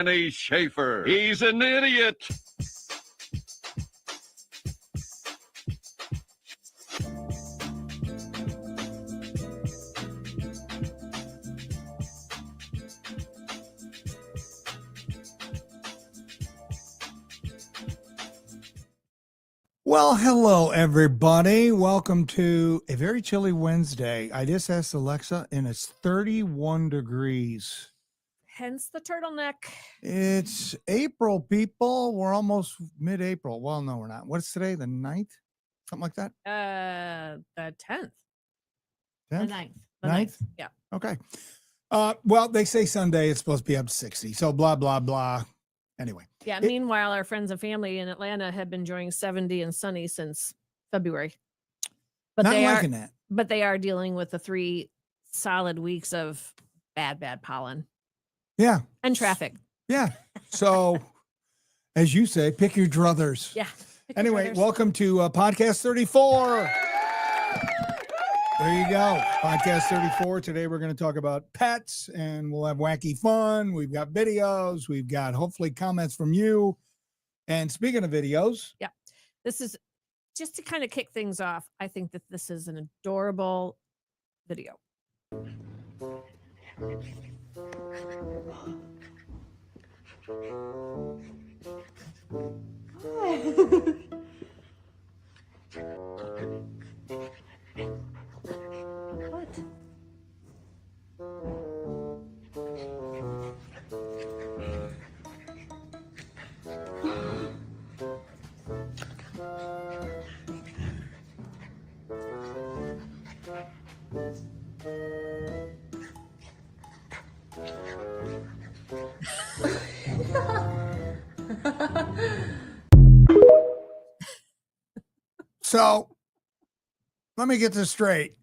Danny Schaefer. He's an idiot. Well, hello, everybody. Welcome to a very chilly Wednesday. I just asked Alexa, and it's 31 degrees. Hence the turtleneck. It's April, people. We're almost mid-April. Well, no, we're not. What's today? The 9th? Something like that? The 10th. 10th? The 9th. The 9th? Yeah. Okay. Well, they say Sunday it's supposed to be up to 60. So blah, blah, blah. Anyway. Yeah. Meanwhile, our friends and family in Atlanta have been enjoying 70 and sunny since February. But not liking that. But they are dealing with the 3 solid weeks of bad pollen. Yeah. And traffic. Yeah. So, as you say, pick your druthers. Yeah. Anyway, welcome to Podcast 34. There you go. Podcast 34. Today we're going to talk about pets and we'll have wacky fun. We've got videos. We've got hopefully comments from you. And speaking of videos. Yeah. This is just to kind of kick things off. I think that this is an adorable video. What? So let me get this straight.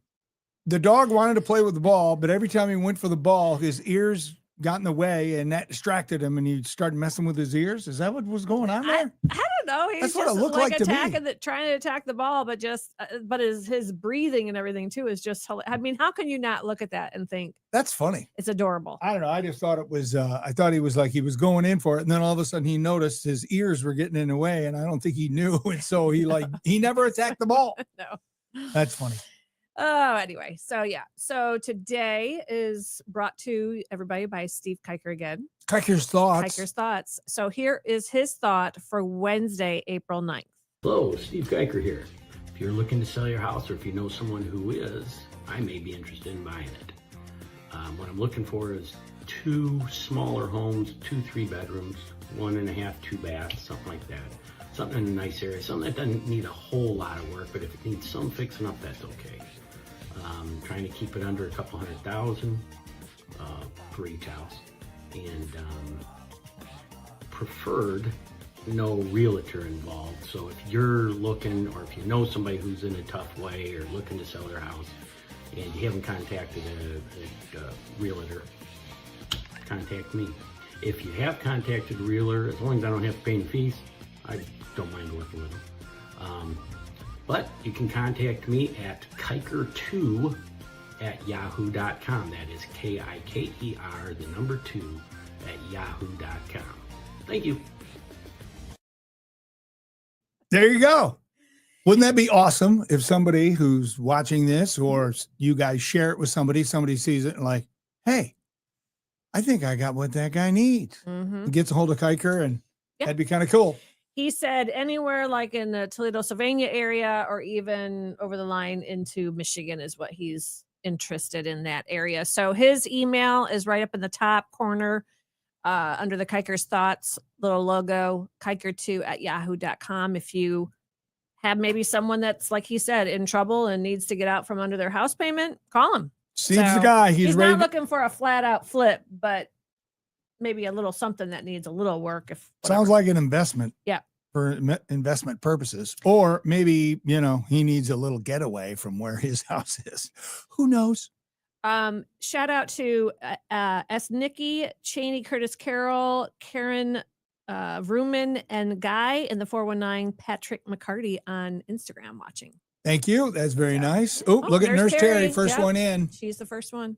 The dog wanted to play with the ball, but every time he went for the ball, his ears got in the way and that distracted him and he started messing with his ears. Is that what was going on there? I don't know. He's That's just what it looked like to me. trying to attack the ball, but his breathing and everything too is just, I mean, how can you not look at that and think that's funny? It's adorable. I don't know. I just thought it was, I thought he was like, he was going in for it. And then all of a sudden he noticed his ears were getting in the way and I don't think he knew. And so he never attacked the ball. No. That's funny. Oh, anyway. So yeah. So today is brought to everybody by Steve Kiker again. Kiker's Thoughts. So here is his thought for Wednesday, April 9th. Hello, Steve Kiker here. If you're looking to sell your house or if you know someone who is, I may be interested in buying it. What I'm looking for is 2 smaller homes, 2 3-bedrooms, 1.5, 2 baths, something like that. Something in a nice area, something that doesn't need a whole lot of work, but if it needs some fixing up, that's okay. Trying to keep it under a couple $100,000 for each house, and preferred no realtor involved. So if you're looking, or if you know somebody who's in a tough way or looking to sell their house, and you haven't contacted a realtor, contact me. If you have contacted a realtor, as long as I don't have to pay any fees, I don't mind working with them. But you can contact me at kiker2@yahoo.com. That is KIKER, the number 2 at yahoo.com. Thank you. There you go. Wouldn't that be awesome if somebody who's watching this or you guys share it with somebody sees it and like, hey, I think I got what that guy needs. Mm-hmm. Gets a hold of Kiker and that'd be kind of cool. He said anywhere like in the Toledo, Sylvania area, or even over the line into Michigan is what he's interested in, that area. So his email is right up in the top corner under the Kiker's Thoughts little logo, kiker2@yahoo.com. If you have maybe someone that's, like he said, in trouble and needs to get out from under their house payment, call him. Steve's the guy. He's ready. Not looking for a flat out flip, but maybe a little something that needs a little work. Sounds like an investment. Yeah. For investment purposes. Or maybe, he needs a little getaway from where his house is. Who knows? Shout out to S. Nikki, Cheney, Curtis Carroll, Karen Ruman, and Guy in the 419, Patrick McCarty on Instagram watching. Thank you. That's very nice. Oh, look at Nurse Terry. First one in. She's the first one.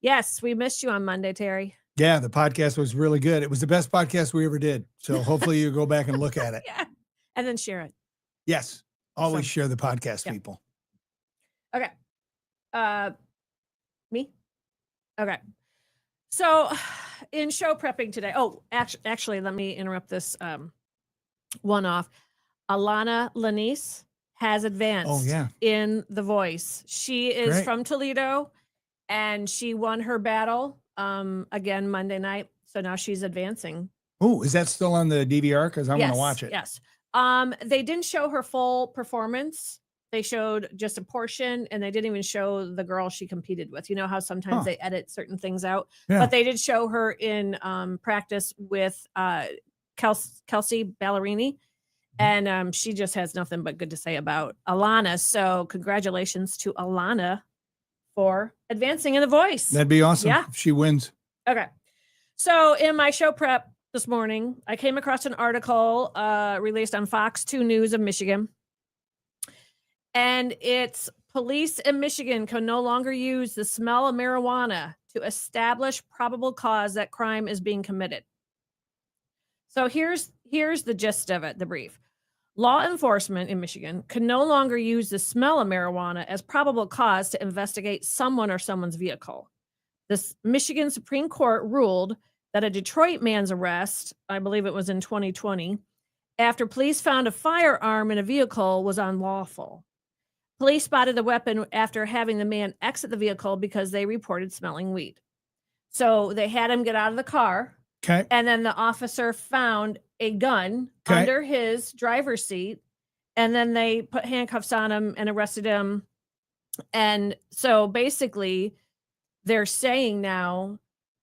Yes, we missed you on Monday, Terry. Yeah, the podcast was really good. It was the best podcast we ever did. So hopefully you go back and look at it. Yeah. And then share it. Yes. Always So- share the podcast, yeah. people. Okay. Me? Okay. So in show prepping today, actually, let me interrupt this one off. Alana Lanise has advanced in The Voice. She is from Toledo and she won her battle again Monday night. So now she's advancing. Oh, is that still on the DVR? Because I want to watch it. Yes. They didn't show her full performance. They showed just a portion, and they didn't even show the girl she competed with. You know how sometimes they edit certain things out, but they did show her in practice with Kelsey Ballerini, and she just has nothing but good to say about Alana. So congratulations to Alana for advancing in The Voice. That'd be awesome. Yeah. If she wins. Okay. So in my show prep this morning, I came across an article released on Fox 2 News of Michigan. And it's police in Michigan can no longer use the smell of marijuana to establish probable cause that crime is being committed. So here's the gist of it, the brief. Law enforcement in Michigan can no longer use the smell of marijuana as probable cause to investigate someone or someone's vehicle. This Michigan Supreme Court ruled that a Detroit man's arrest, I believe it was in 2020, after police found a firearm in a vehicle was unlawful. Police spotted the weapon after having the man exit the vehicle because they reported smelling weed. So they had him get out of the car. Okay. And then the officer found a gun under his driver's seat. And then they put handcuffs on him and arrested him. And so basically, they're saying now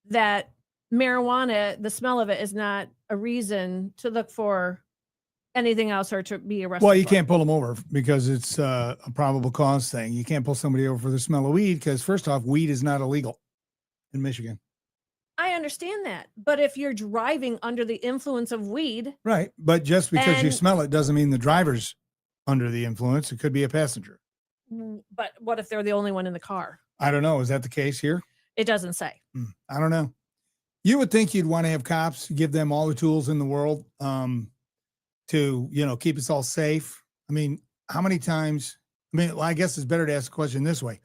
that marijuana, the smell of it, is not a reason to look for anything else or to be arrested. Well, you can't pull them over because it's a probable cause thing. You can't pull somebody over for the smell of weed because, first off, weed is not illegal in Michigan. I understand that. But if you're driving under the influence of weed. Right. But just because you smell it doesn't mean the driver's under the influence. It could be a passenger. But what if they're the only one in the car? I don't know. Is that the case here? It doesn't say. I don't know. You would think you'd want to have cops, give them all the tools in the world to, keep us all safe. I mean, how many times? I guess it's better to ask the question this way.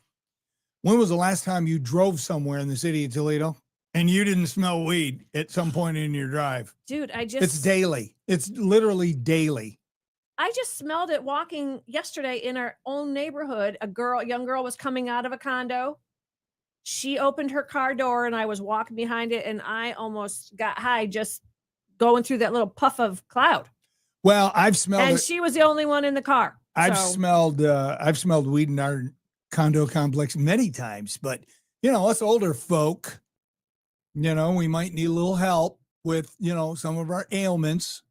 When was the last time you drove somewhere in the city of Toledo and you didn't smell weed at some point in your drive? Dude, it's daily. It's literally daily. I just smelled it walking yesterday in our own neighborhood. A young girl was coming out of a condo. She opened her car door and I was walking behind it and I almost got high just going through that little puff of cloud. Well, I've smelled and it. She was the only one in the car. I've smelled weed in our condo complex many times, but us older folk, we might need a little help with, some of our ailments,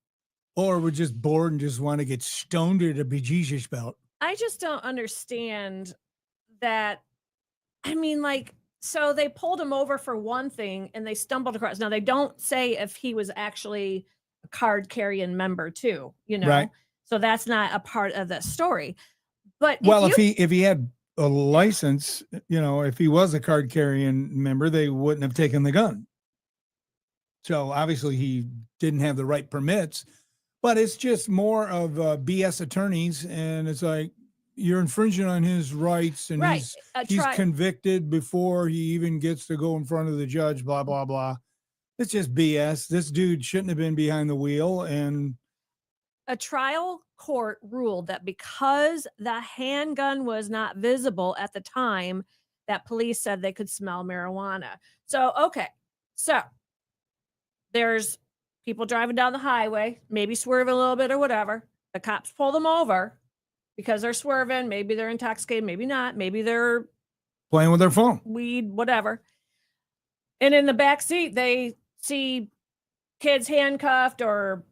or we're just bored and just want to get stoned at a bejesus belt. I just don't understand that. So they pulled him over for one thing and they stumbled across. Now they don't say if he was actually a card carrying member too, Right. So that's not a part of the story. But if he had a license, if he was a card carrying member, they wouldn't have taken the gun. So obviously he didn't have the right permits, but it's just more of BS attorneys. And it's like, you're infringing on his rights and he's convicted before he even gets to go in front of the judge, blah, blah, blah. It's just BS. This dude shouldn't have been behind the wheel. And a trial court ruled that because the handgun was not visible at the time, that police said they could smell marijuana. So, okay. So there's people driving down the highway, maybe swerving a little bit or whatever. The cops pull them over because they're swerving. Maybe they're intoxicated. Maybe not. Maybe they're playing with their phone, weed, whatever. And in the back seat, they see kids handcuffed or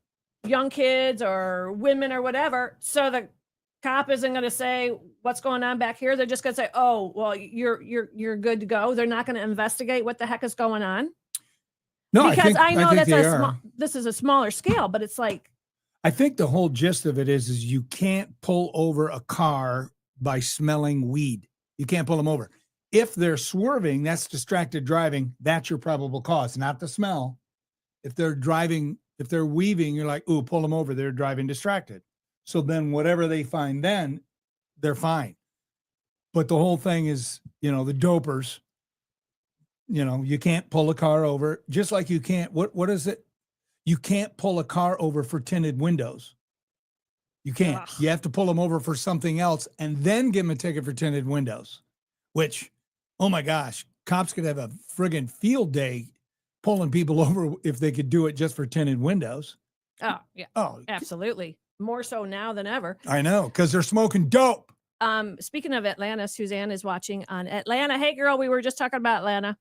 young kids or women or whatever. So the cop isn't going to say what's going on back here. They're just going to say, "Oh, well, you're good to go." They're not going to investigate what the heck is going on. No, because I know that's this is a smaller scale, but it's like. I think the whole gist of it is you can't pull over a car by smelling weed. You can't pull them over. if they're swerving, that's distracted driving. That's your probable cause, not the smell. If they're driving, if they're weaving, you're like, ooh, pull them over. They're driving distracted. So then whatever they find then, they're fine. But the whole thing is, the dopers, you can't pull a car over, just like you can't, what is it? You can't pull a car over for tinted windows. You can't. Ugh. You have to pull them over for something else and then give them a ticket for tinted windows, which, oh my gosh, cops could have a friggin' field day pulling people over if they could do it just for tinted windows. Oh, yeah. Oh, Absolutely. More so now than ever. I know, because they're smoking dope. Speaking of Atlanta, Suzanne is watching on Atlanta. Hey, girl, we were just talking about Atlanta.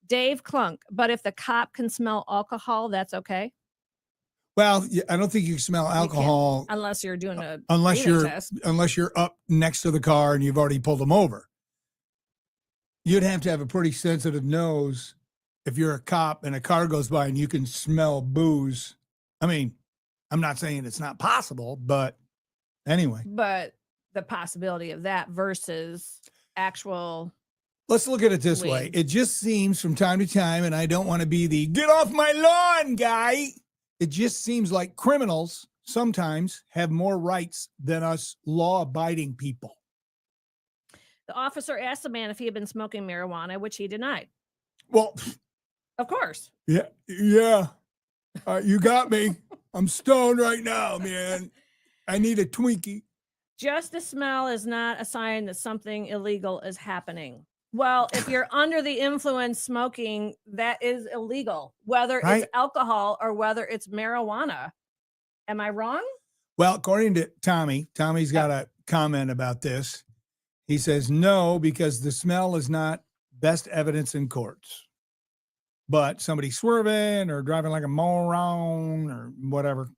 Dave Klunk, but if the cop can smell alcohol, that's okay? Well, I don't think you can smell alcohol Unless you're doing a unless breathing you're test. unless you're up next to the car and you've already pulled them over. You'd have to have a pretty sensitive nose if you're a cop and a car goes by and you can smell booze. I mean, I'm not saying it's not possible, but anyway. But the possibility of that versus actual. Let's look at it this way. It just seems from time to time, and I don't want to be the get off my lawn guy. It just seems like criminals sometimes have more rights than us law-abiding people. The officer asked the man if he had been smoking marijuana, which he denied. Well, of course. Yeah. You got me. I'm stoned right now, man. I need a Twinkie. Just the smell is not a sign that something illegal is happening. Well, if you're under the influence smoking, that is illegal, whether it's alcohol or whether it's marijuana. Am I wrong? Well, according to Tommy's got a comment about this. He says, no, because the smell is not best evidence in courts. But somebody swerving or driving like a moron or whatever.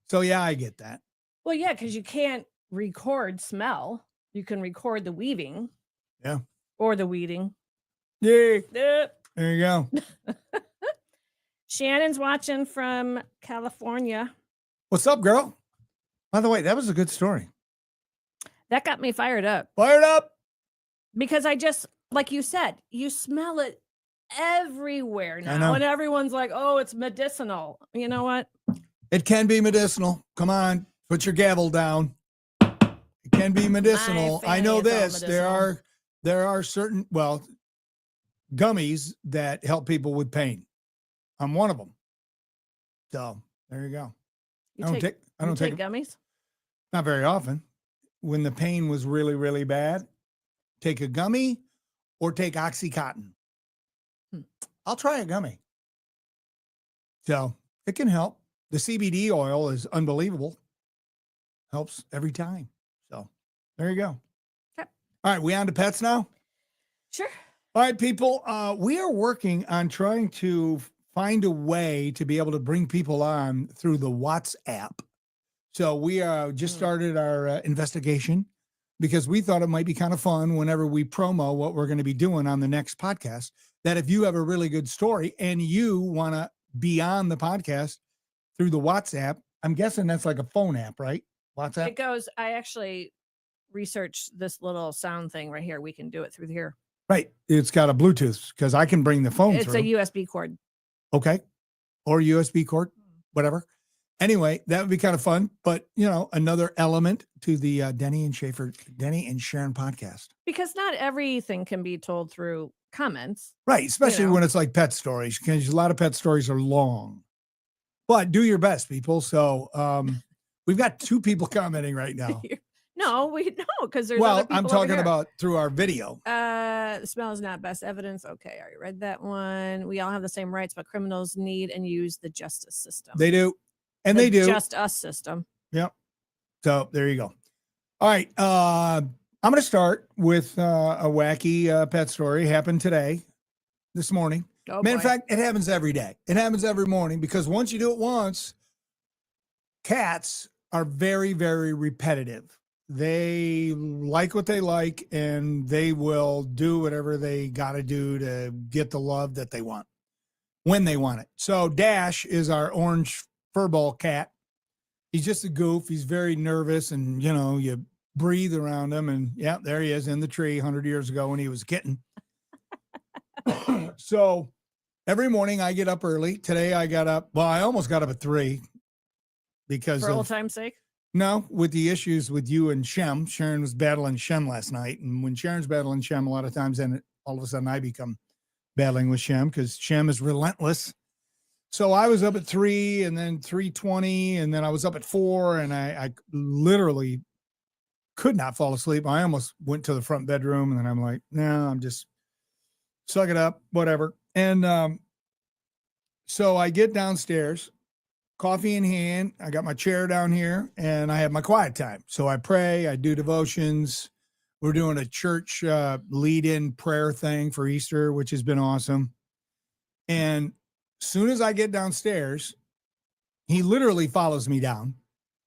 So, yeah, I get that. Well, yeah, because you can't record smell. You can record the weaving. Yeah. Or the weeding. Yeah. There you go. Shannon's watching from California. What's up, girl? By the way, that was a good story. That got me fired up. Fired up? Because I just, like you said, you smell it everywhere now. And everyone's like, oh, it's medicinal. You know what? It can be medicinal. Come on, put your gavel down. It can be medicinal. I know this. There are certain, gummies that help people with pain. I'm one of them. So there you go. I don't take gummies. Not very often. When the pain was really, really bad, take a gummy or take Oxycontin. I'll try a gummy. So it can help. The CBD oil is unbelievable. Helps every time. So there you go. Okay. All right, we on to pets now? Sure. All right, people. We are working on trying to find a way to be able to bring people on through the WhatsApp. So we just started our investigation because we thought it might be kind of fun whenever we promo what we're going to be doing on the next podcast, that if you have a really good story and you want to be on the podcast through the WhatsApp, I'm guessing that's like a phone app, right? WhatsApp? It goes, I actually researched this little sound thing right here. We can do it through here. Right. It's got a Bluetooth because I can bring the phone through. It's a USB cord. Okay. Or USB cord, whatever. Anyway, that would be kind of fun, but another element to the Denny and Sharon podcast. Because not everything can be told through comments. Right, especially when it's like pet stories, because a lot of pet stories are long. But do your best, people. So we've got 2 people commenting right now. No, because there's other people I'm talking about through our video. The smell is not best evidence. Okay, I already read that one. We all have the same rights, but criminals need and use the justice system. They do. And they do. Just us system. Yep. So there you go. All right. I'm going to start with a wacky pet story. Happened this morning. Oh, in fact, it happens every day. It happens every morning because once you do it once, cats are very, very repetitive. They like what they like, and they will do whatever they got to do to get the love that they want when they want it. So Dash is our orange furball cat. He's just a goof. He's very nervous, and you breathe around him, and there he is in the tree 100 years ago when he was a kitten. So every morning I get up early. Today I got up. Well, I almost got up at 3 because For of old time's sake. no, with the issues with you and Shem. Sharon was battling Shem last night, and when Sharon's battling Shem, a lot of times, then all of a sudden I become battling with Shem because Shem is relentless. So I was up at 3, and then 3:20, and then I was up at 4, and I literally could not fall asleep. I almost went to the front bedroom, and then I'm like, no, I'm just suck it up, whatever. And so I get downstairs, coffee in hand. I got my chair down here, and I have my quiet time. So I pray, I do devotions. We're doing a church lead-in prayer thing for Easter, which has been awesome. And soon as I get downstairs, he literally follows me down.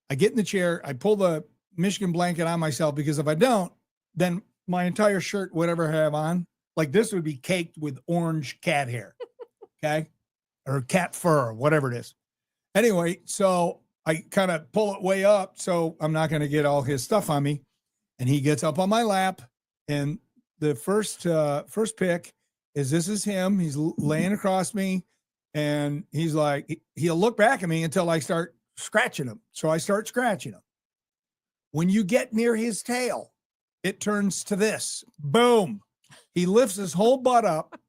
I get in the chair, I pull the Michigan blanket on myself, because if I don't, then my entire shirt, whatever I have on, like this would be caked with orange cat hair, okay? Or cat fur, whatever it is. Anyway, so I kind of pull it way up so I'm not going to get all his stuff on me. And he gets up on my lap, and the first pick is this is him. He's laying across me, and he's like, he'll look back at me until I start scratching him. So I start scratching him. When you get near his tail, it turns to this. Boom. He lifts his whole butt up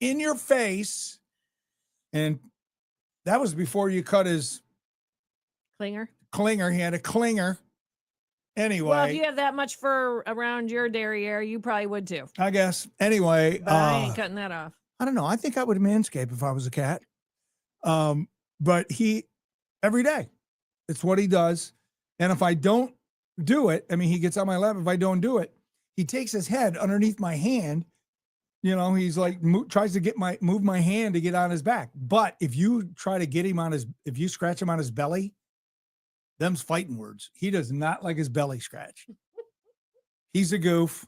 in your face. And that was before you cut his Clinger. He had a clinger. Anyway. Well, if you have that much fur around your derriere, you probably would too. I guess. Anyway. But I ain't cutting that off. I don't know. I think I would manscape if I was a cat. But every day, it's what he does. And if I don't do it, I mean, he gets on my lap. If I don't do it, he takes his head underneath my hand. You know, he's like, tries to move my hand to get on his back. But if you try to get him if you scratch him on his belly, them's fighting words. He does not like his belly scratched. He's a goof.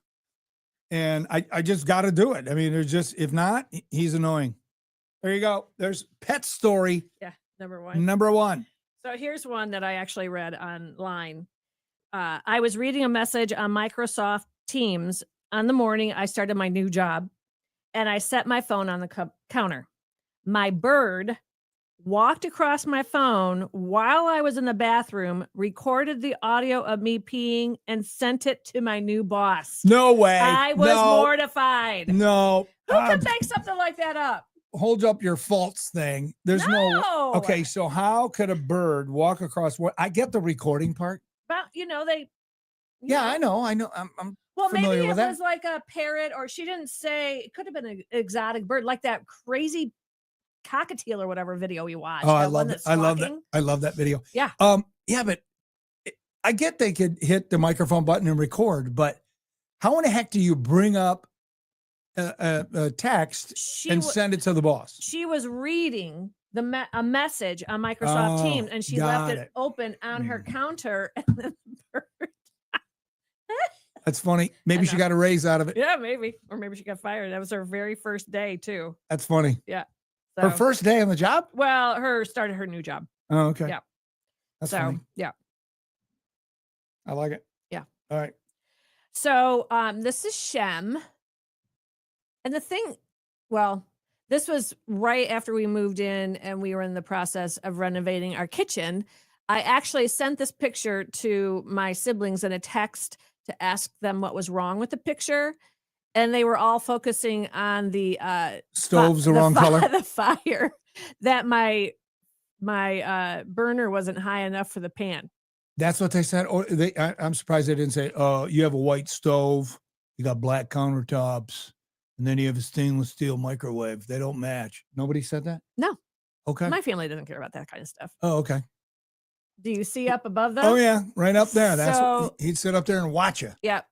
And I just got to do it. I mean, if not, he's annoying. There you go. There's pet story. Yeah. Number 1. So here's one that I actually read online. I was reading a message on Microsoft Teams on the morning I started my new job, and I set my phone on the counter. My bird walked across my phone while I was in the bathroom, recorded the audio of me peeing, and sent it to my new boss. No way. I was mortified. No. Who could make something like that up? Hold up your false thing. There's no. Okay, so how could a bird walk across what? I get the recording part. Well, they. Yeah, I know. I'm well, maybe familiar it with that. was like a parrot, or she didn't say. It could have been an exotic bird, like that crazy cockatiel or whatever video we watched. Oh, I love it. I love that. I love that video. Yeah. Yeah, but I get they could hit the microphone button and record, but how in the heck do you bring up a text and send it to the boss? She was reading a message on Microsoft Teams, and she left it open on her counter, and then the bird. That's funny. Maybe she got a raise out of it. Yeah, maybe. Or maybe she got fired. That was her very first day, too. That's funny. Yeah. So, her first day on the job? Well, started her new job. Oh, okay. Yeah. That's funny. Yeah. I like it. Yeah. All right. So this is Shem. And the thing, this was right after we moved in and we were in the process of renovating our kitchen. I actually sent this picture to my siblings in a text to ask them what was wrong with the picture. And they were all focusing on the stove's the wrong color. The fire, that my burner wasn't high enough for the pan. That's what they said. Or I'm surprised they didn't say, you have a white stove, you got black countertops, and then you have a stainless steel microwave. They don't match. Nobody said that? No. Okay. My family doesn't care about that kind of stuff. Oh, okay. Do you see up above them? Oh, yeah. Right up there. He'd sit up there and watch you. Yeah.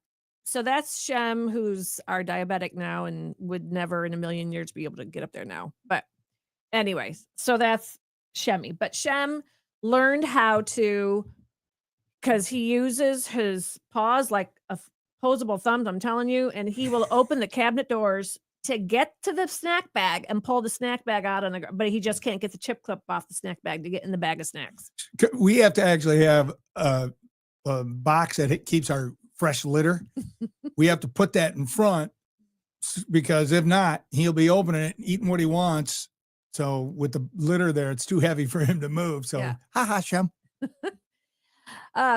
So that's Shem, who's our diabetic now and would never in a million years be able to get up there now. But anyways, so that's Shemmy. But Shem learned how to, because he uses his paws like opposable thumbs, I'm telling you, and he will open the cabinet doors to get to the snack bag and pull the snack bag out but he just can't get the chip clip off the snack bag to get in the bag of snacks. We have to actually have a box that keeps our fresh litter. We have to put that in front because if not, he'll be opening it, eating what he wants. So with the litter there, it's too heavy for him to move. So, Yeah. haha, Shem.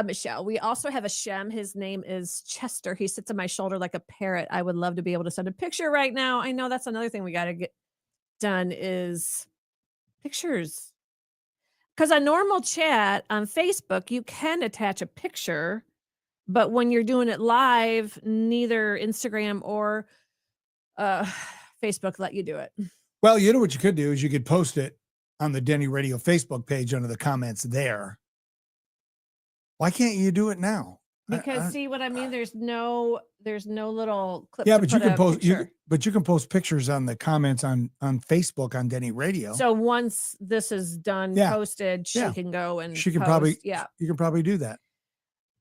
Michelle, we also have a Shem. His name is Chester. He sits on my shoulder like a parrot. I would love to be able to send a picture right now. I know that's another thing we got to get done is pictures. Because on normal chat on Facebook, you can attach a picture, but when you're doing it live, neither Instagram or Facebook let you do it. Well, you know what you could do is you could post it on the Denny Radio Facebook page under the comments there. Why can't you do it now? Because see what I mean? There's no little clip. Yeah, to but you put can a post picture. you can post pictures on the comments on Facebook on Denny Radio. So once this is done, Yeah. posted, she Yeah. can go and She can post. probably Yeah. you can probably do that.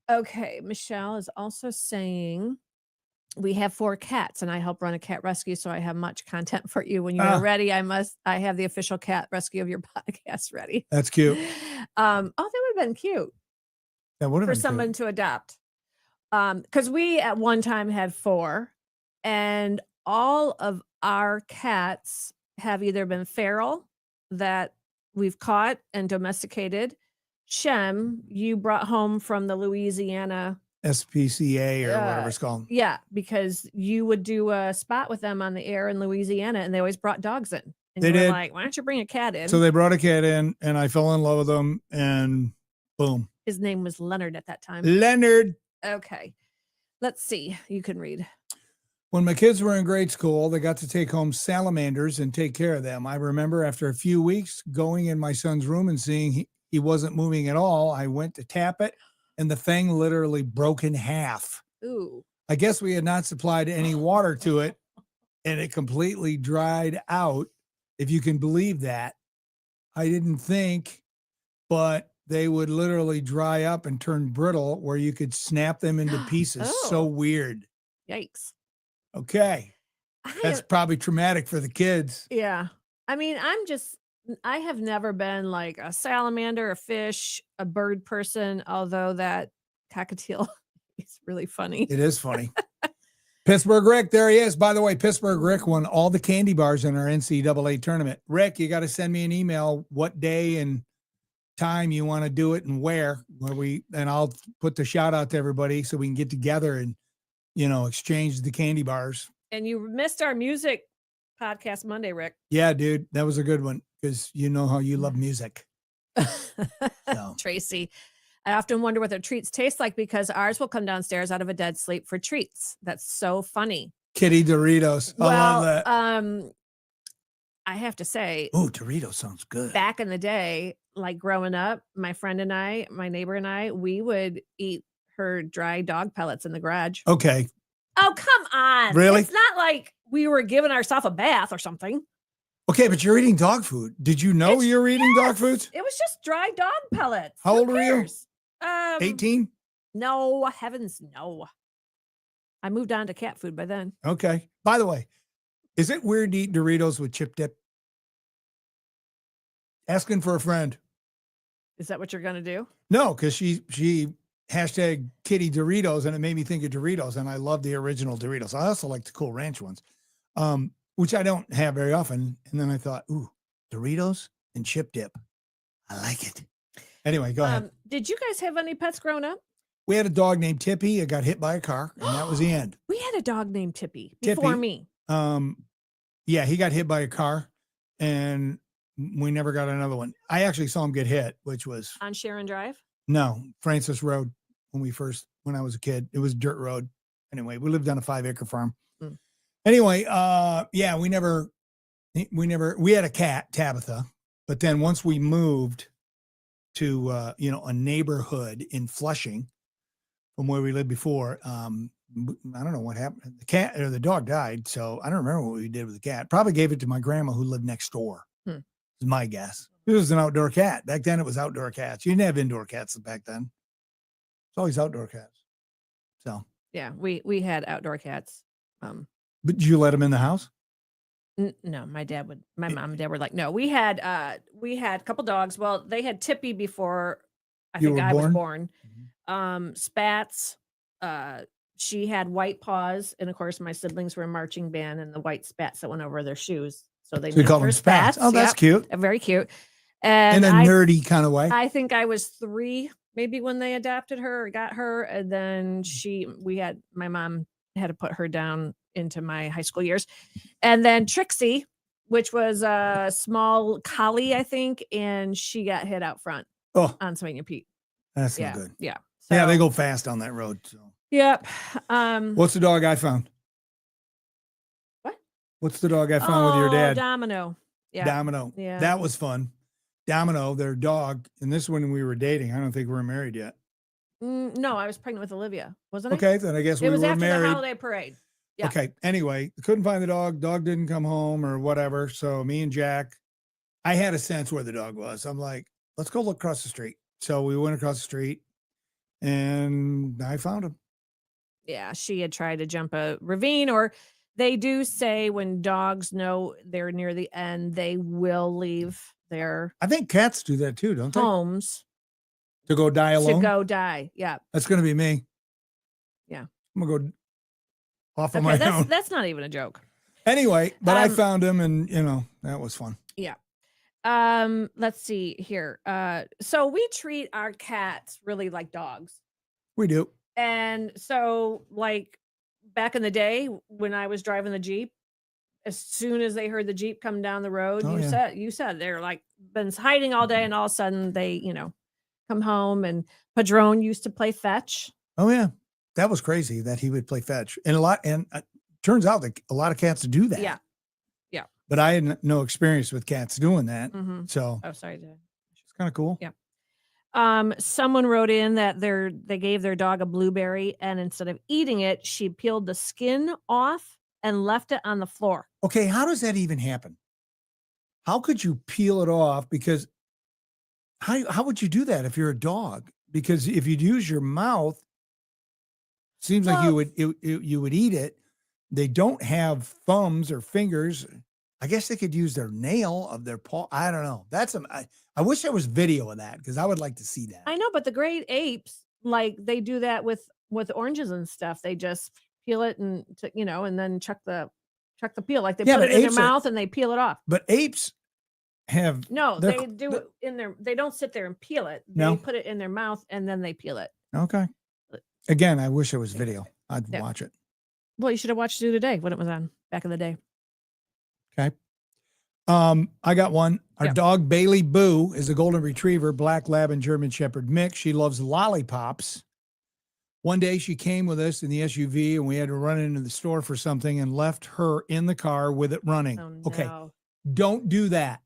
Okay. Michelle is also saying we have 4 cats and I help run a cat rescue. So I have much content for you. When you are ready, I have the official cat rescue of your podcast ready. That's cute. That would have been cute That would have for been someone to adopt. Because we at one time had 4 and all of our cats have either been feral that we've caught and domesticated. Shem, you brought home from the Louisiana SPCA or whatever it's called. Yeah, because you would do a spot with them on the air in Louisiana and they always brought dogs in. And They you were did. like, why don't you bring a cat in? So they brought a cat in and I fell in love with him and boom. His name was Leonard at that time. Leonard. Okay. Let's see. You can read. When my kids were in grade school, they got to take home salamanders and take care of them. I remember after a few weeks going in my son's room and seeing he wasn't moving at all. I went to tap it and the thing literally broke in half. Ooh. I guess we had not supplied any water to it and it completely dried out. If you can believe that. I didn't think, but they would literally dry up and turn brittle where you could snap them into pieces. So Oh. weird. Yikes. Okay. That's probably traumatic for the kids. Yeah. I mean, I have never been like a salamander, a fish, a bird person, although that cockatiel is really funny. It is funny. Pittsburgh Rick, there he is. By the way, Pittsburgh Rick won all the candy bars in our NCAA tournament. Rick, you got to send me an email what day and time you want to do it and where and I'll put the shout out to everybody so we can get together and, exchange the candy bars. And you missed our music podcast Monday, Rick. Yeah, dude, that was a good one because you know how you love music. So. Tracy, I often wonder what their treats taste like because ours will come downstairs out of a dead sleep for treats. That's so funny. Kitty Doritos. I love that. I have to say, oh, Doritos sounds good. Back in the day, like growing up, my friend and I, my neighbor and I, we would eat her dry dog pellets in the garage. Okay. Oh, come on. Really? It's not like we were giving ourselves a bath or something. Okay, but you're eating dog food. Did you know you were eating dog foods? It was just dry dog pellets. How Who old were you? cares? 18? No, heavens, no. I moved on to cat food by then. Okay. By the way, is it weird to eat Doritos with chip dip? Asking for a friend. Is that what you're going to do? No, because she hashtag Kitty Doritos, and it made me think of Doritos, and I love the original Doritos. I also like the Cool Ranch ones, which I don't have very often. And then I thought, ooh, Doritos and chip dip. I like it. Anyway, go ahead. Did you guys have any pets growing up? We had a dog named Tippy. It got hit by a car, and that was the end. We had a dog named Tippy before me. Yeah, he got hit by a car, and we never got another one. I actually saw him get hit, which was On Sharon Drive? No, Francis Road. When I was a kid, it was dirt road. Anyway, we lived on a 5-acre farm. Mm. Anyway, yeah, we had a cat, Tabitha, but then once we moved to, a neighborhood in Flushing from where we lived before, I don't know what happened. The cat or the dog died. So I don't remember what we did with the cat. Probably gave it to my grandma who lived next door. Is my guess. It was an outdoor cat. Back then it was outdoor cats. You didn't have indoor cats back then. It's always outdoor cats. So Yeah, we had outdoor cats. but did you let them in the house? No, my mom and dad were like, no, we had a couple dogs. Well, they had Tippy before I You think were I was born? born. Spats, she had white paws, and of course, my siblings were a marching band, and the white spats that went over their shoes. So they So you named call her them spats. Oh, that's Yep. cute. Very cute. And In a nerdy kind of way. I think I was 3, maybe when they adopted her or got her, and then my mom had to put her down into my high school years, and then Trixie, which was a small collie, I think, and she got hit out front on Savannah Pete. That's yeah, not good. Yeah. So, yeah, they So, go fast on that road. So. Yep. What's the dog I found? What? What's the dog I found with your dad? Domino. Yeah. Domino. Yeah. That was fun. Domino, their dog, and this when we were dating. I don't think we were married yet. No, I was pregnant with Olivia, wasn't I? Okay, then I guess we it was were after married. the holiday parade. Yeah. Okay. Anyway, couldn't find the dog. Dog didn't come home or whatever. So me and Jack, I had a sense where the dog was. I'm like, let's go look across the street. So we went across the street and I found him. Yeah, she had tried to jump a ravine, or they do say when dogs know they're near the end, they will leave their I think cats do that too, don't they? homes To go die alone? to go die. Yeah. That's going to be me. Yeah. I'm going to go off on my own. That's not even a joke. Anyway, but I found him and, that was fun. Yeah. Let's see here. So we treat our cats really like dogs. We do. And so, like, back in the day when I was driving the Jeep, as soon as they heard the Jeep come down the road, you said they're like been hiding all day, and all of a sudden they, come home. And Padron used to play fetch. Oh yeah, that was crazy that he would play fetch, and turns out that a lot of cats do that. Yeah. But I had no experience with cats doing that, so sorry, it's kind of cool. Yeah. Someone wrote in that they gave their dog a blueberry, and instead of eating it, she peeled the skin off and left it on the floor. Okay, how does that even happen? How could you peel it off? Because how would you do that if you're a dog? Because if you'd use your mouth, seems like you would eat it. They don't have thumbs or fingers. I guess they could use their nail of their paw. I don't know. I wish there was video of that because I would like to see that. I know, but the great apes, like they do that with oranges and stuff. They just peel it and then chuck the peel. Like they put it in their mouth and they peel it off. But apes have they do it in their. They don't sit there and peel it. They put it in their mouth and then they peel it. Okay. Again, I wish there was video. I'd watch it. Well, you should have watched it today when it was on back in the day. Okay. I got one. Our dog Bailey Boo is a golden retriever, black lab and German shepherd mix. She loves lollipops. One day she came with us in the SUV and we had to run into the store for something and left her in the car with it running. Oh, no. Okay. Don't do that.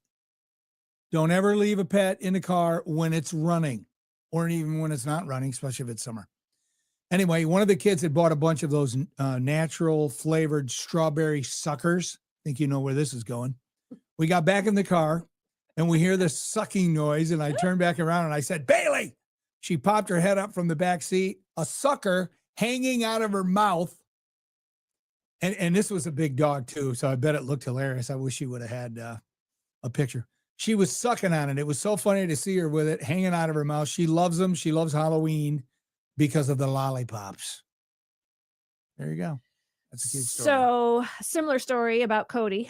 Don't ever leave a pet in the car when it's running or even when it's not running, especially if it's summer. Anyway, one of the kids had bought a bunch of those natural flavored strawberry suckers. I think you know where this is going. We got back in the car and we hear this sucking noise. And I turned back around and I said, Bailey. She popped her head up from the back seat, a sucker hanging out of her mouth. And this was a big dog too. So I bet it looked hilarious. I wish she would have had a picture. She was sucking on it. It was so funny to see her with it hanging out of her mouth. She loves them. She loves Halloween because of the lollipops. There you go. That's a cute story. So, similar story about Cody.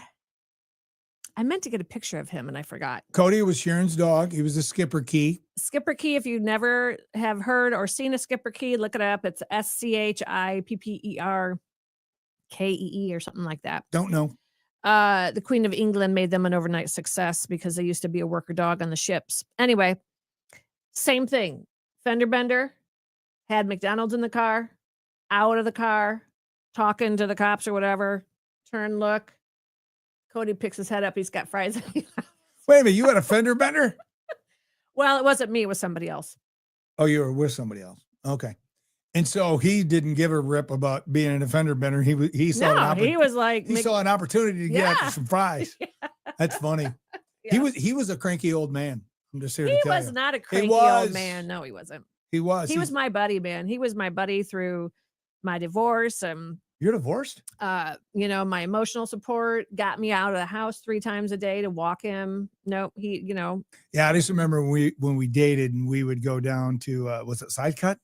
I meant to get a picture of him and I forgot. Cody was Sharon's dog. He was a Skipper Key. Skipper Key, if you never have heard or seen a Skipper Key, look it up. It's SCHIPPERKEE or something like that. Don't know. The Queen of England made them an overnight success because they used to be a worker dog on the ships. Anyway, same thing. Fender bender, had McDonald's in the car, out of the car, talking to the cops or whatever, turn, look. Cody picks his head up. He's got fries. Wait a minute. You had a fender bender? Well, it wasn't me. It was somebody else. Oh, you were with somebody else. Okay. And so he didn't give a rip about being an fender bender. He saw he was like, he saw an opportunity to get after some fries. Yeah. That's funny. Yeah. He was a cranky old man. I'm just here to tell you. He was not a cranky old man. No, he wasn't. He was. He was my buddy, man. He was my buddy through my divorce. You're divorced? My emotional support got me out of the house 3 times a day to walk him. Nope. Yeah, I just remember when we dated and we would go down to, was it Side Cut?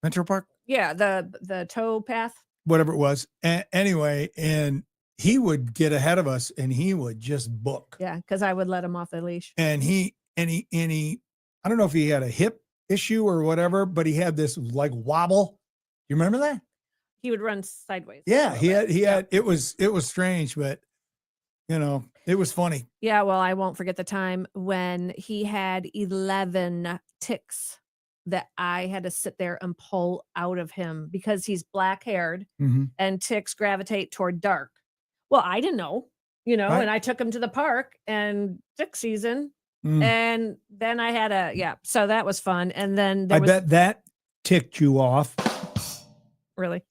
Metro Park? the tow path. whatever it was. Anyway, and he would get ahead of us and he would just book. Yeah, because I would let him off the leash. And he, I don't know if he had a hip issue or whatever, but he had this like wobble. You remember that? He would run sideways. Yeah, he had, it was strange, but you know, it was funny. Yeah, well, I won't forget the time when he had 11 ticks that I had to sit there and pull out of him because he's black haired and ticks gravitate toward dark. Well, I didn't know, Right. and I took him to the park and tick season. And then I had so that was fun. And then I bet that ticked you off. Really.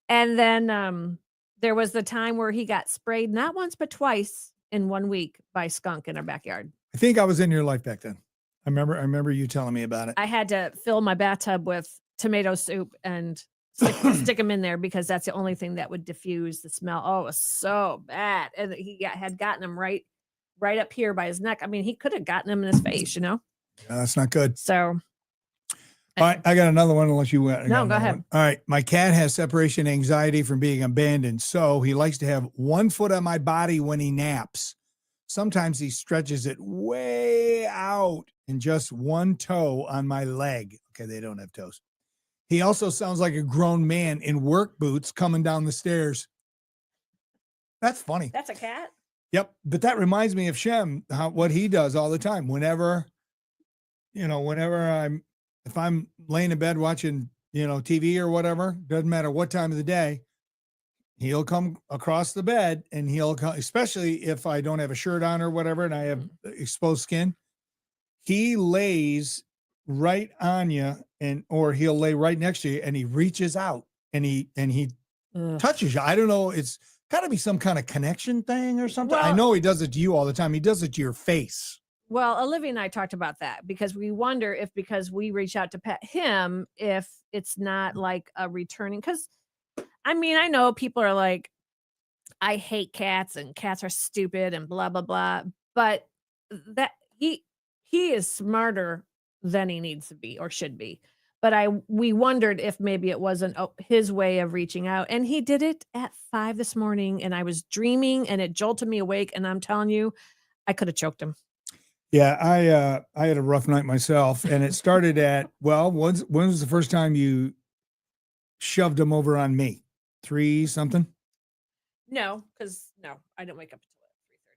And then there was the time where he got sprayed not once but twice in 1 week by skunk in our backyard. I think I was in your life back then. I remember you telling me about it. I had to fill my bathtub with tomato soup and stick him in there because that's the only thing that would diffuse the smell. Oh, it was so bad. And he had gotten him right up here by his neck. I mean, he could have gotten him in his face, Yeah, that's not good. So. All right, I got another one unless you went. No, go ahead. One. All right, my cat has separation anxiety from being abandoned, so he likes to have 1 foot on my body when he naps. Sometimes he stretches it way out and just 1 toe on my leg. Okay, they don't have toes. He also sounds like a grown man in work boots coming down the stairs. That's funny. That's a cat? Yep, but that reminds me of Shem, what he does all the time. Whenever if I'm laying in bed watching, TV or whatever, doesn't matter what time of the day, he'll come across the bed and he'll come, especially if I don't have a shirt on or whatever and I have exposed skin, he lays right on you or he'll lay right next to you and he reaches out and he touches you. I don't know. It's got to be some kind of connection thing or something. Well, I know he does it to you all the time. He does it to your face. Well, Olivia and I talked about that because we wonder if because we reach out to pet him, if it's not like a returning. Because, I mean, I know people are like, I hate cats and cats are stupid and blah, blah, blah. But that he is smarter than he needs to be or should be. But we wondered if maybe it wasn't his way of reaching out. And he did it at 5 this morning and I was dreaming and it jolted me awake. And I'm telling you, I could have choked him. Yeah, I had a rough night myself, and it started at when was the first time you shoved him over on me? 3 something? No, I didn't wake up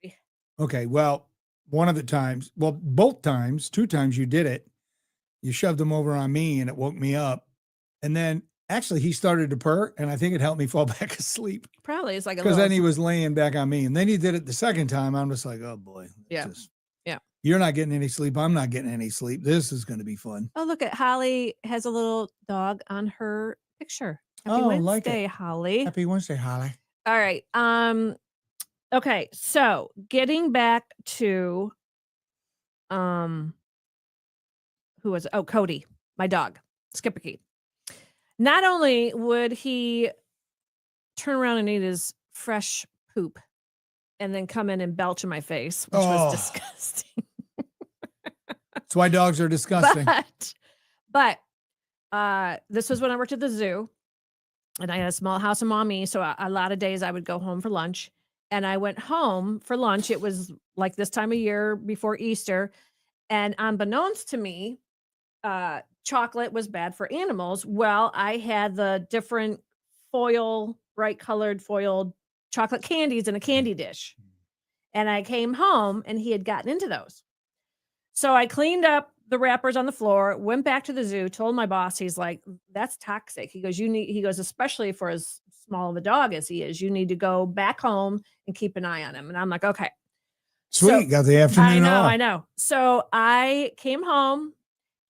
until 3:30. Okay, well, both times, 2 times you did it. You shoved him over on me, and it woke me up, and then actually he started to purr, and I think it helped me fall back asleep. Probably it's like because then he was laying back on me, and then he did it the second time. I'm just like, oh boy, yeah. You're not getting any sleep. I'm not getting any sleep. This is going to be fun. Oh, look at Holly has a little dog on her picture. Happy Wednesday, Holly. Happy Wednesday, Holly. All right. Okay. So getting back to, who was it? Oh, Cody, my dog, Skipperkey. Not only would he turn around and eat his fresh poop and then come in and belch in my face, which was disgusting. That's why dogs are disgusting. But this was when I worked at the zoo and I had a small house in Maumee. So a lot of days I would go home for lunch and I went home for lunch. It was like this time of year before Easter. And unbeknownst to me, chocolate was bad for animals. Well, I had the different bright colored foiled chocolate candies in a candy dish. And I came home and he had gotten into those. So I cleaned up the wrappers on the floor, went back to the zoo, told my boss, he's like, that's toxic. He goes, especially for as small of a dog as he is, you need to go back home and keep an eye on him. And I'm like, okay. Sweet. Got the afternoon off. I know. So I came home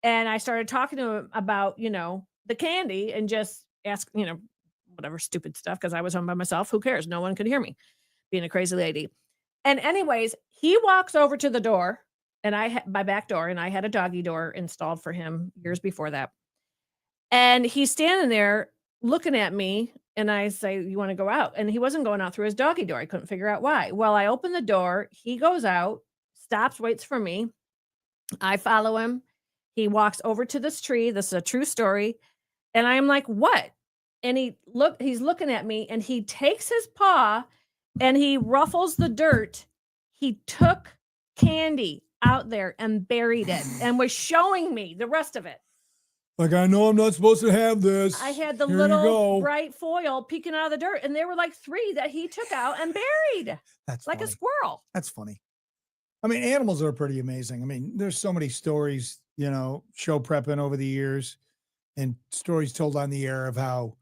and I started talking to him about, the candy and just ask, whatever stupid stuff. Cause I was home by myself. Who cares? No one could hear me being a crazy lady. And anyways, he walks over to the door and my back door, and I had a doggy door installed for him years before that. And he's standing there looking at me and I say, you want to go out? And he wasn't going out through his doggy door. I couldn't figure out why. Well, I open the door, he goes out, stops, waits for me. I follow him. He walks over to this tree. This is a true story. And I'm like, what? And he's looking at me and he takes his paw and he ruffles the dirt. He took candy out there and buried it and was showing me the rest of it. Like, I know I'm not supposed to have this. I had the Here little bright foil peeking out of the dirt, and there were like 3 that he took out and buried. That's like funny. a squirrel. That's funny. I mean, animals are pretty amazing. I mean, there's so many stories, show prepping over the years and stories told on the air of how,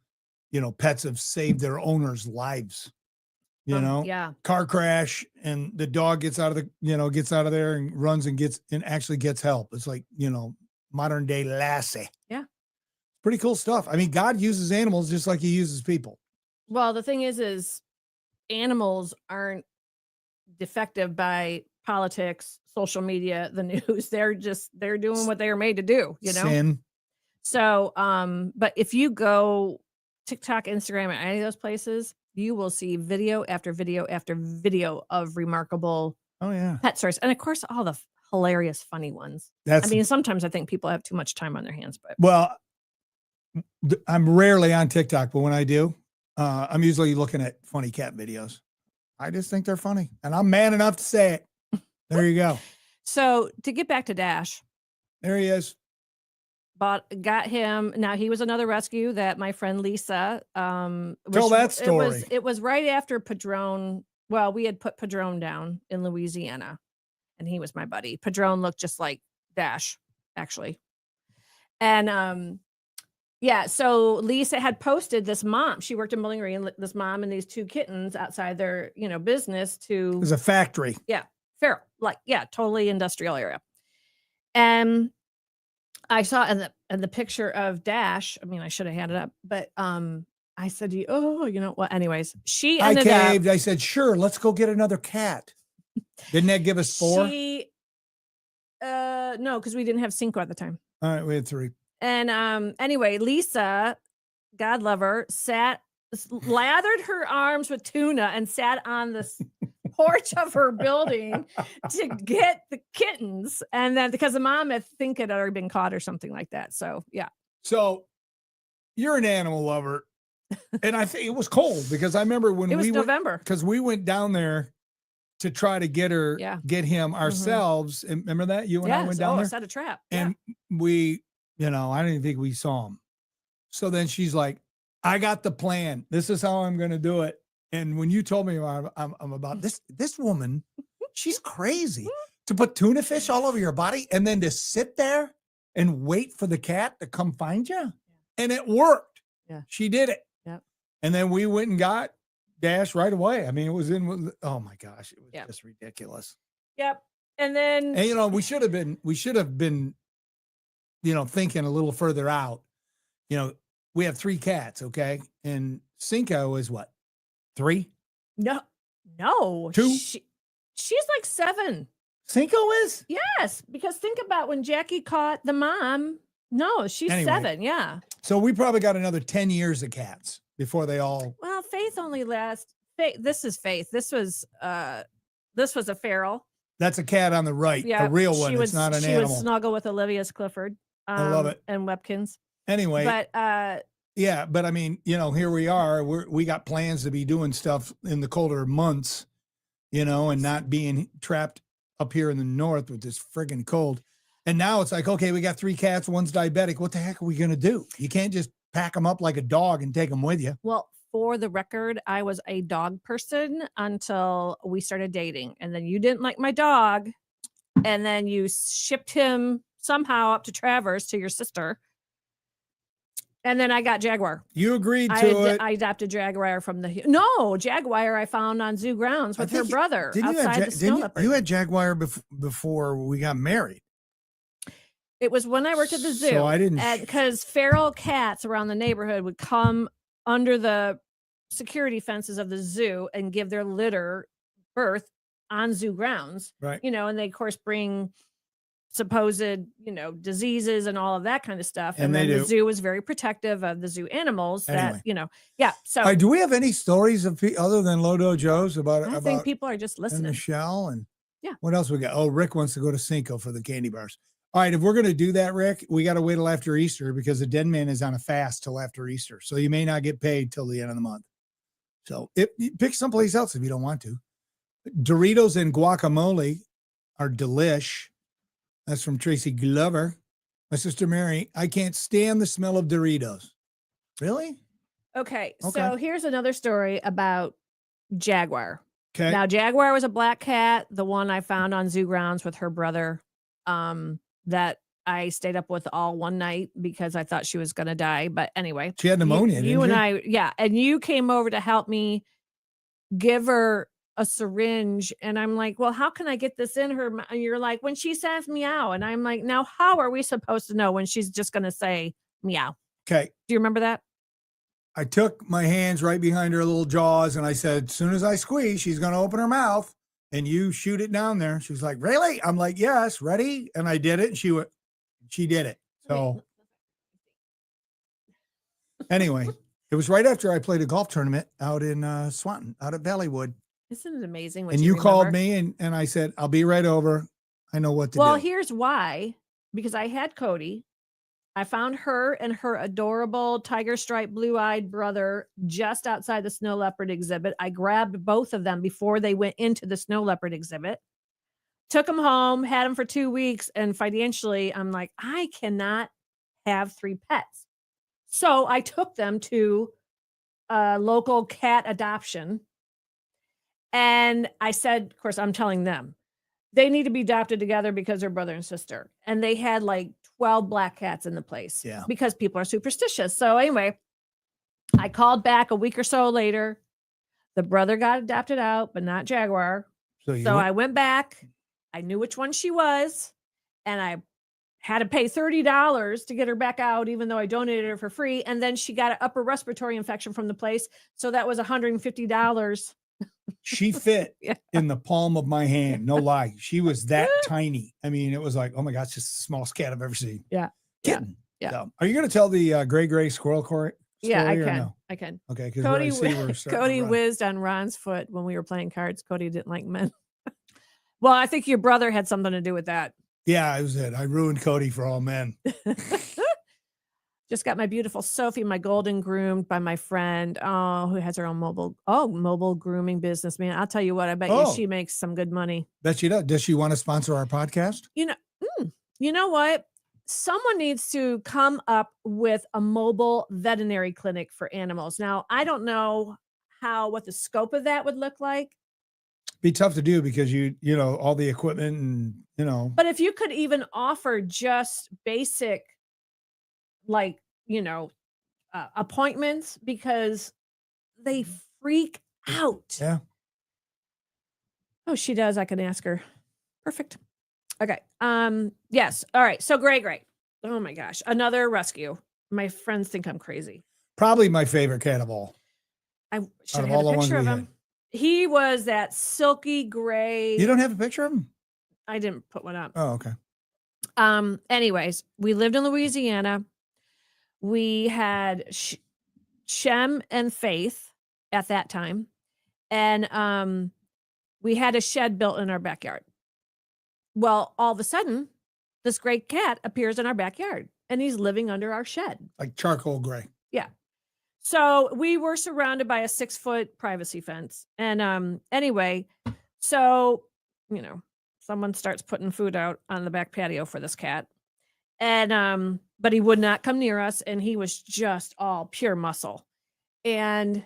pets have saved their owners' lives. Yeah. Car crash and the dog gets out of there and runs and actually gets help. It's like, modern day Lassie. Yeah. Pretty cool stuff. I mean, God uses animals just like he uses people. Well, the thing is animals aren't defective by politics, social media, the news. They're doing what they are made to do, Sin. So, but if you go TikTok, Instagram, and any of those places, you will see video after video after video of remarkable pet stories. And of course, all the hilarious, funny ones. Sometimes I think people have too much time on their hands, but well, I'm rarely on TikTok, but when I do, I'm usually looking at funny cat videos. I just think they're funny, and I'm man enough to say it. There you go. So to get back to Dash, there he is. Got him. Now he was another rescue that my friend Lisa. Tell that story. It was right after Padron. Well, we had put Padron down in Louisiana, and he was my buddy. Padron looked just like Dash, actually, and so Lisa had posted this mom. She worked in Bowling Green. This mom and these 2 kittens outside their business to. It was a factory. Yeah, feral, totally industrial area, and. I saw in the picture of Dash. I mean, I should have had it up, but I said, anyways, she ended up. I said, sure, let's go get another cat. Didn't that give us 4? No, because we didn't have Cinco at the time. All right, we had 3. And anyway, Lisa, God love her, lathered her arms with tuna and sat on this porch of her building to get the kittens, and then because the mom I think had already been caught or something like that. So yeah. So you're an animal lover, and I think it was cold because I remember when it was November because we went down there to try to get him ourselves. And remember that you and I went down there, set a trap, and we, I didn't even think we saw him. So then she's like, "I got the plan. This is how I'm going to do it." And when you told me I'm about this woman, she's crazy to put tuna fish all over your body and then to sit there and wait for the cat to come find you. Yeah. And it worked. Yeah. She did it. Yep. And then we went and got Dash right away. I mean, it was oh my gosh, it was just ridiculous. Yep. And then, and we should have been, thinking a little further out. We have 3 cats. Okay. And Cinco is what? 3? No. 2? She's like 7. Cinco is? Yes, because think about when Jackie caught the mom. No, she's 7. Yeah. So we probably got another 10 years of cats before they all. Well, Faith only lasts. This is Faith. This was a feral. That's a cat on the right. Yeah, a real one. It's not an animal. She would snuggle with Olivia's Clifford. I love it. And Webkins. Anyway. But yeah, but I mean, here we are. We got plans to be doing stuff in the colder months, and not being trapped up here in the north with this friggin' cold. And now it's like, okay, we got 3 cats. One's diabetic. What the heck are we going to do? You can't just pack them up like a dog and take them with you. Well, for the record, I was a dog person until we started dating. And then you didn't like my dog. And then you shipped him somehow up to Traverse to your sister. And then I got Jaguar. You agreed to it. I adopted Jaguar from Jaguar I found on zoo grounds with her brother outside the snow leopard. You had Jaguar before we got married. It was when I worked at the zoo. So I didn't. Because feral cats around the neighborhood would come under the security fences of the zoo and give their litter birth on zoo grounds. Right. And they, of course, bring supposed, diseases and all of that kind of stuff. And then the zoo was very protective of the zoo animals that, yeah. So do we have any stories of other than Lodo Joe's about I think people are just listening. And Michelle and yeah. What else we got? Oh, Rick wants to go to Cinco for the candy bars. All right, if we're going to do that, Rick, we got to wait till after Easter because the Den Man is on a fast till after Easter. So you may not get paid till the end of the month. So pick someplace else if you don't want to. Doritos and guacamole are delish. That's from Tracy Glover. My sister Mary, I can't stand the smell of Doritos. Really? Okay. So here's another story about Jaguar. Okay. Now, Jaguar was a black cat, the one I found on zoo grounds with her brother, that I stayed up with all one night because I thought she was going to die. But anyway, she had pneumonia. You and I, yeah. And you came over to help me give her a syringe. And I'm like, well, how can I get this in her? And you're like, when she says meow. And I'm like, now, how are we supposed to know when she's just going to say meow? Okay. Do you remember that? I took my hands right behind her little jaws and I said, as soon as I squeeze, she's going to open her mouth and you shoot it down there. She was like, really? I'm like, yes, ready. And I did it. And she did it. So anyway, it was right after I played a golf tournament out in Swanton, out at Valleywood. Isn't it amazing? And you called me and I said, I'll be right over. I know what to do. Well, here's why. Because I had Cody. I found her and her adorable tiger stripe blue-eyed brother just outside the snow leopard exhibit. I grabbed both of them before they went into the snow leopard exhibit, took them home, had them for 2 weeks. And financially, I'm like, I cannot have 3 pets. So I took them to a local cat adoption. And I said, of course, I'm telling them, they need to be adopted together because they're brother and sister. And they had like 12 black cats in the place. Yeah. Because people are superstitious. So anyway, I called back a week or so later. The brother got adopted out, but not Jaguar. So I went back. I knew which one she was. And I had to pay $30 to get her back out, even though I donated her for free. And then she got an upper respiratory infection from the place. So that was $150. She fit in the palm of my hand. No lie. She was that tiny. I mean, it was like, oh my gosh, just the smallest cat I've ever seen. Yeah. Kitten. Yeah. So, are you going to tell the gray squirrel story? Yeah, I can. No? I can. Okay. Cody whizzed on Ron's foot when we were playing cards. Cody didn't like men. Well, I think your brother had something to do with that. Yeah, it was it. I ruined Cody for all men. Just got my beautiful Sophie, my golden groomed by my friend, who has her own mobile grooming business. Man, I'll tell you what, I bet you she makes some good money. Bet she does. Does she want to sponsor our podcast? You know what? Someone needs to come up with a mobile veterinary clinic for animals. Now, I don't know what the scope of that would look like. Be tough to do because you know, all the equipment and, But if you could even offer just basic, like, appointments, because they freak out. Yeah. Oh, she does. I can ask her. Perfect. Okay. Yes. All right. So Gray. Oh my gosh. Another rescue. My friends think I'm crazy. Probably my favorite cat of all. I should have a picture of him. He was that silky gray. You don't have a picture of him? I didn't put one up. Oh, okay. Anyways, we lived in Louisiana. We had Shem and Faith at that time. And we had a shed built in our backyard. Well, all of a sudden, this gray cat appears in our backyard and he's living under our shed. Like charcoal gray. Yeah. So we were surrounded by a 6-foot privacy fence. And anyway, so, someone starts putting food out on the back patio for this cat. And but he would not come near us, and he was just all pure muscle. And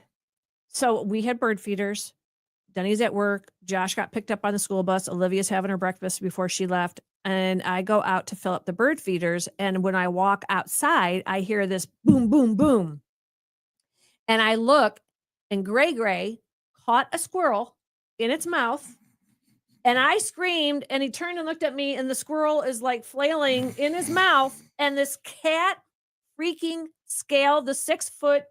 so we had bird feeders. Denny's at work. Josh got picked up on the school bus. Olivia's having her breakfast before she left. And I go out to fill up the bird feeders. And when I walk outside, I hear this boom, boom, boom. And I look, and Gray caught a squirrel in its mouth. And I screamed, and he turned and looked at me, and the squirrel is like flailing in his mouth. And this cat freaking scaled the 6-foot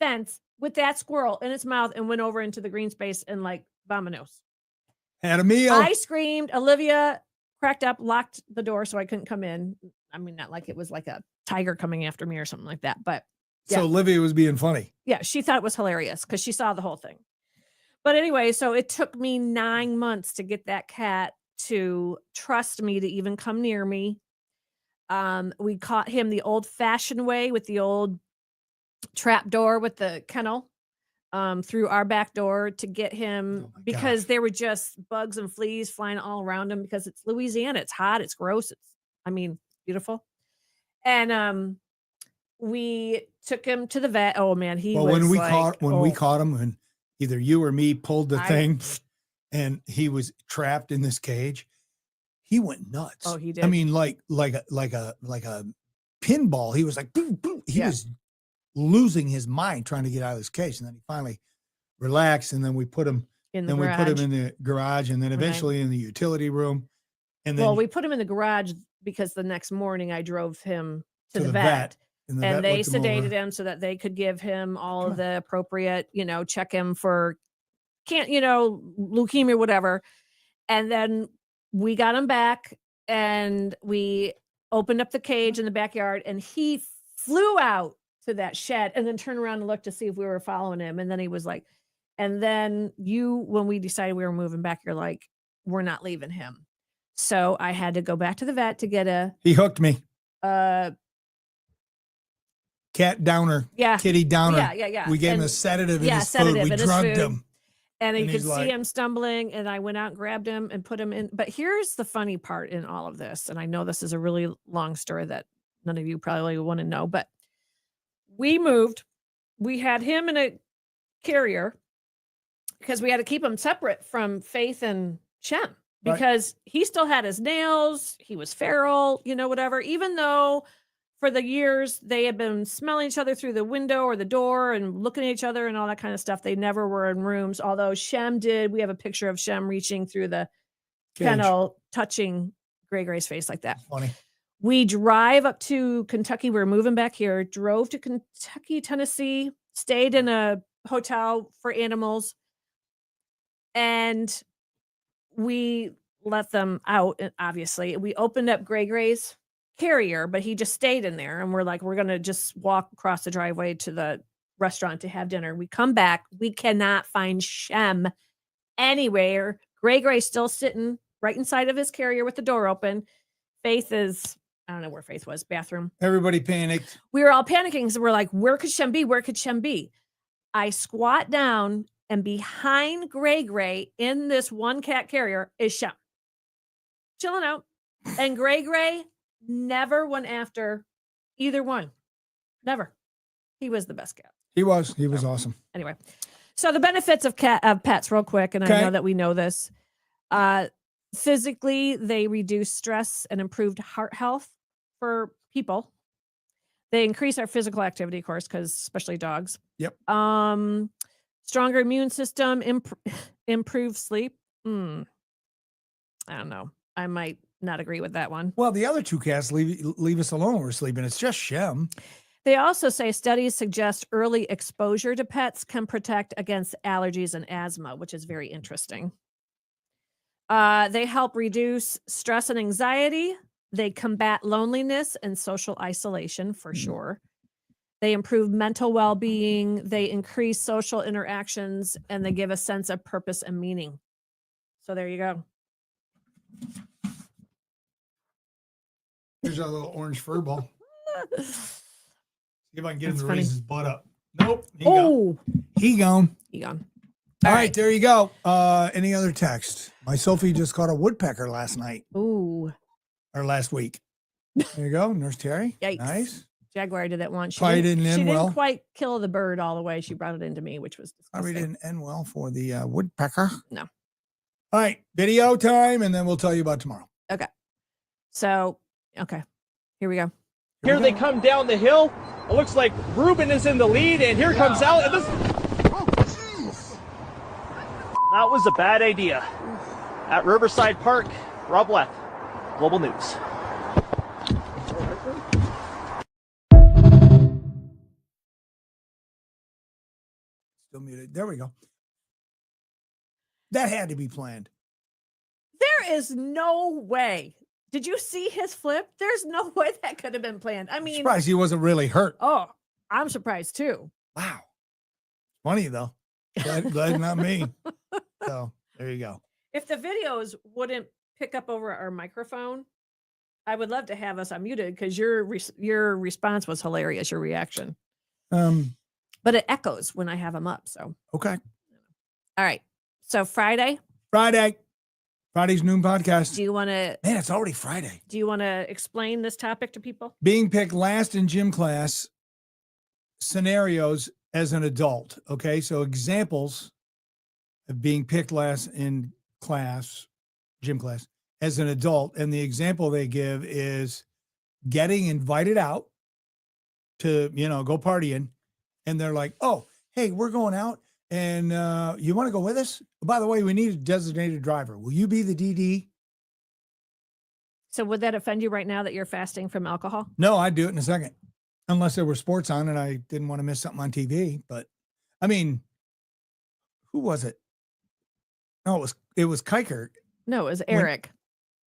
fence with that squirrel in its mouth and went over into the green space and like vamonos. Had a meal. I screamed. Olivia cracked up, locked the door so I couldn't come in. I mean, not like it was like a tiger coming after me or something like that, but yeah. So Olivia was being funny. Yeah, she thought it was hilarious because she saw the whole thing. But anyway, so it took me 9 months to get that cat to trust me to even come near me. We caught him the old-fashioned way with the old trap door with the kennel through our back door to get him Oh my because gosh. there were just bugs and fleas flying all around him because it's Louisiana. It's hot. It's gross. Beautiful. And we took him to the vet. Oh man, he Well, was when we like, caught him, and either you or me pulled the I- thing, and he was trapped in this cage, he went nuts. Oh, he did. I mean, like a pinball. He was like, boom, boom. He Yeah. was losing his mind trying to get out of this cage, and then he finally relaxed. And then we put him. in the Then we put him garage. in the garage, and then Right. eventually in the utility room. And then Well, we put him in the garage because the next morning I drove him to the vet. vet. And, the And vet they looked him sedated over. him so that they could give him all Come of the appropriate, check him for leukemia, whatever. And then we got him back and we opened up the cage in the backyard and he flew out to that shed and then turned around and looked to see if we were following him. And then he was like, and then when we decided we were moving back, you're like, we're not leaving him. So I had to go back to the vet to get He hooked me. a Cat downer. yeah. Kitty downer. Yeah. We gave him And- a sedative in yeah, his sedative food. We in his drugged food. him. And you And could he's see like- him stumbling, and I went out and grabbed him and put him in. But here's the funny part in all of this, and I know this is a really long story that none of you probably want to know, but we moved. We had him in a carrier because we had to keep him separate from Faith and Shem Right. because he still had his nails. He was feral, whatever, even though for the years they had been smelling each other through the window or the door and looking at each other and all that kind of stuff. They never were in rooms, although Shem did. We have a picture of Shem reaching through the Cage. kennel, touching Gray's face like that. Funny. We drive up to Kentucky. We're moving back here, drove to Kentucky, Tennessee, stayed in a hotel for animals, and we let them out. And obviously, we opened up Gray's carrier, but he just stayed in there. And we're like, we're going to just walk across the driveway to the restaurant to have dinner. We come back. We cannot find Shem anywhere. Gray's still sitting right inside of his carrier with the door open. Faith is, I don't know where Faith was, bathroom. Everybody panicked. We were all panicking. So we're like, where could Shem be? Where could Shem be? I squat down and behind Gray in this one cat carrier is Shem. Chilling out. And Gray never went after either one. Never. He was the best cat. He was awesome. Anyway, so the benefits of pets real quick, and I Okay. know that we know this. Physically, they reduce stress and improved heart health for people. They increase our physical activity, of course, because especially dogs. Yep. Stronger immune system, improved sleep. I don't know. I might not agree with that one. Well, the other two cats leave us alone when we're sleeping. It's just Shem. They also say studies suggest early exposure to pets can protect against allergies and asthma, which is very interesting. They help reduce stress and anxiety. They combat loneliness and social isolation for sure. They improve mental well-being. They increase social interactions, and they give a sense of purpose and meaning. So there you go. Here's our little orange fur ball. See if I can get him That's to funny. raise his butt up. Nope. He gone. Oh, He gone. he gone. All right, there you go. Any other text? My Sophie just caught a woodpecker last night Ooh, or last week. There you go, Nurse Terry. Yikes. Nice. Jaguar did that once. Probably didn't end she well. didn't quite kill the bird all the way. She brought it into me, which was Probably disgusting. didn't end well for the woodpecker. No. All right, video time, and then we'll tell you about tomorrow. So, okay, here we go. Here they come down the hill. It looks like Ruben is in the lead, and here comes Alex. That was a bad idea. At Riverside Park, Rob Leth, Global News. Still muted. There we go. That had to be planned. There is no way. Did you see his flip? There's no way that could have been planned. I mean, Surprised he wasn't really hurt. oh, I'm surprised too. Wow. Funny though. Glad not me. So there you go. If the videos wouldn't pick up over our microphone, I would love to have us unmuted because your response was hilarious, your reaction. But it echoes when I have them up. So Okay. all right. So Friday's noon podcast. Do you want to? Man, it's already Friday. Do you want to explain this topic to people? Being picked last in gym class scenarios as an adult. Okay, so examples of being picked last in gym class as an adult, and the example they give is getting invited out to go partying, and they're like, "Oh, hey, we're going out. And you want to go with us? By the way, we need a designated driver. Will you be the DD?" So would that offend you right now that you're fasting from alcohol? No, I'd do it in a second. Unless there were sports on and I didn't want to miss something on TV. But I mean, who was it? No, it was Kiker. No, it was Eric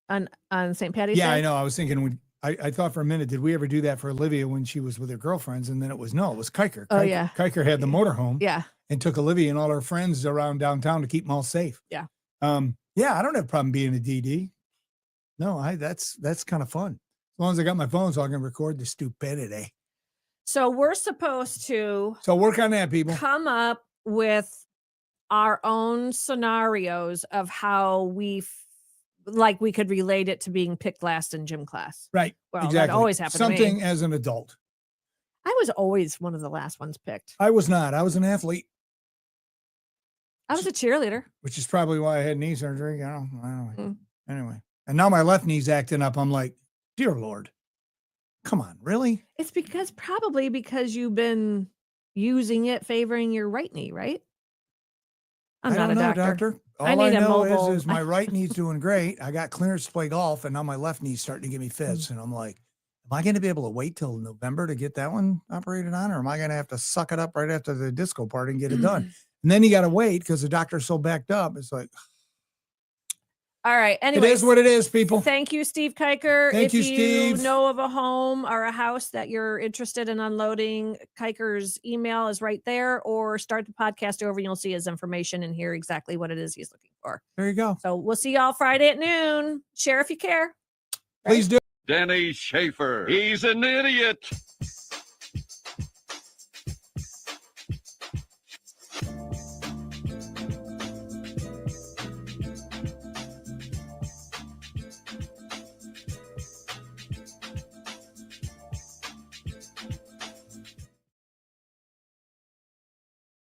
on St. Patty's Day. Yeah, I know. I was thinking I thought for a minute, did we ever do that for Olivia when she was with her girlfriends? And then it was Kiker. Oh, yeah. Kiker had the motorhome. Yeah. And took Olivia and all her friends around downtown to keep them all safe. Yeah. Yeah, I don't have a problem being a DD. No, that's kind of fun. As long as I got my phone so I can record the stupidity. So we're supposed to work on that, people. Come up with our own scenarios of how we could relate it to being picked last in gym class. Right. Well, exactly. that always happened to me. Something as an adult. I was always one of the last ones picked. I was not. I was an athlete. I was a cheerleader. Which is probably why I had knee surgery. Anyway. And now my left knee's acting up. I'm like, dear Lord, come on, really? It's probably because you've been using it favoring your right knee, right? I'm not a doctor. All I know is my right knee's doing great. I got clearance to play golf, and now my left knee's starting to give me fits. And I'm like, am I going to be able to wait till November to get that one operated on, or am I going to have to suck it up right after the disco party and get it done? And then you got to wait because the doctor's so backed up. It's like, all right. Anyway, it is what it is, people. Thank you, Steve Kiker. Thank you, Steve. If you know of a home or a house that you're interested in unloading, Kiker's email is right there, or start the podcast over and you'll see his information and hear exactly what it is he's looking for. There you go. So we'll see y'all Friday at noon. Share if you care. Please do. Denny Schaefer. He's an idiot.